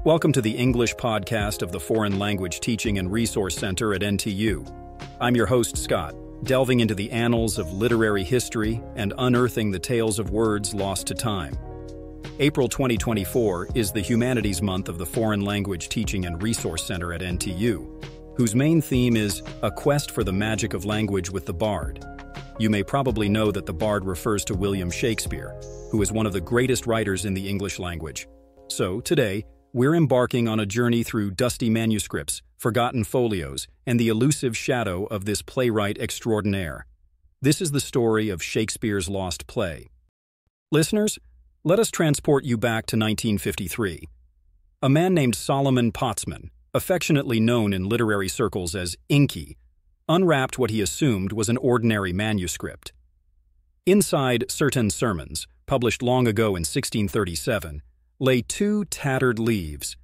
Welcome to the English podcast of the Foreign Language Teaching and Resource Center at NTU. I'm your host, Scott, delving into the annals of literary history and unearthing the tales of words lost to time. April 2024 is the Humanities Month of the Foreign Language Teaching and Resource Center at NTU, whose main theme is a quest for the magic of language with the Bard. You may probably know that the Bard refers to William Shakespeare, who is one of the greatest writers in the English language. So, today, we're embarking on a journey through dusty manuscripts, forgotten folios, and the elusive shadow of this playwright extraordinaire. This is the story of Shakespeare's lost play. Listeners, let us transport you back to 1953. A man named Solomon Pottesman, affectionately known in literary circles as Inky, unwrapped what he assumed was an ordinary manuscript. Inside Certaine sermons, published long ago in 1637, lay 2 tattered leaves,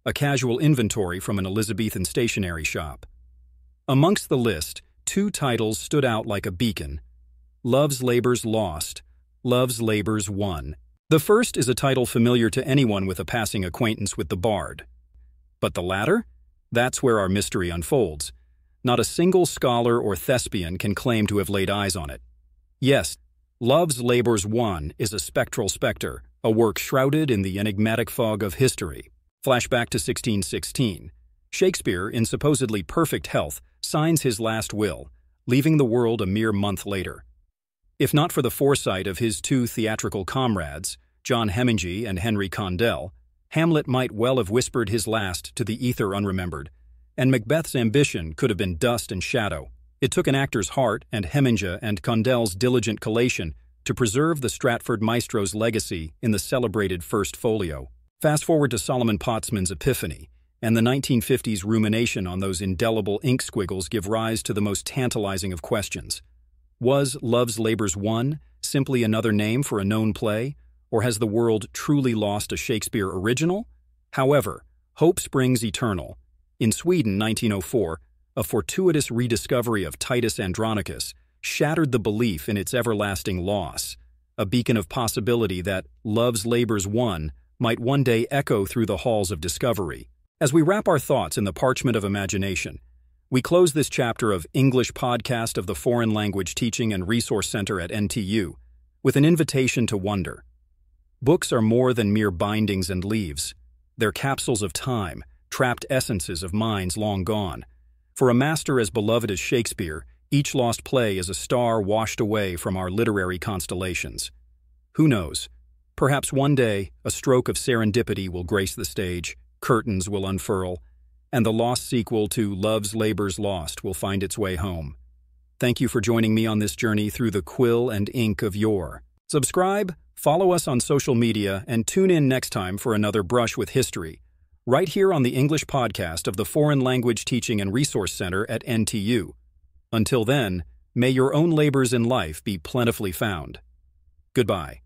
a casual inventory from an Elizabethan stationery shop. Amongst the list, 2 titles stood out like a beacon: Love's Labours Lost, Love's Labours Won. The first is a title familiar to anyone with a passing acquaintance with the Bard. But the latter? That's where our mystery unfolds. Not a single scholar or thespian can claim to have laid eyes on it. Yes, Love's Labours Won is a spectral spectre, a work shrouded in the enigmatic fog of history. Flashback to 1616. Shakespeare, in supposedly perfect health, signs his last will, leaving the world a mere month later. If not for the foresight of his 2 theatrical comrades, John Hemingway and Henry Condell, Hamlet might well have whispered his last to the ether unremembered, and Macbeth's ambition could have been dust and shadow. It took an actor's heart and Hemingway and Condell's diligent collation to preserve the Stratford maestro's legacy in the celebrated first folio. Fast forward to Solomon Pottesman's epiphany, and the 1950s rumination on those indelible ink squiggles give rise to the most tantalizing of questions. Was Love's Labours Won simply another name for a known play, or has the world truly lost a Shakespeare original? However, hope springs eternal. In Sweden, 1904, a fortuitous rediscovery of Titus Andronicus shattered the belief in its everlasting loss, a beacon of possibility that Love's Labours Won might one day echo through the halls of discovery. As we wrap our thoughts in the parchment of imagination, we close this chapter of English podcast of the Foreign Language Teaching and Resource Center at NTU with an invitation to wonder. Books are more than mere bindings and leaves. They're capsules of time, trapped essences of minds long gone. For a master as beloved as Shakespeare, each lost play is a star washed away from our literary constellations. Who knows? Perhaps one day, a stroke of serendipity will grace the stage, curtains will unfurl, and the lost sequel to Love's Labours Lost will find its way home. Thank you for joining me on this journey through the quill and ink of yore. Subscribe, follow us on social media, and tune in next time for another brush with history, right here on the English podcast of the Foreign Language Teaching and Resource Center at NTU. Until then, may your own labors in life be plentifully found. Goodbye.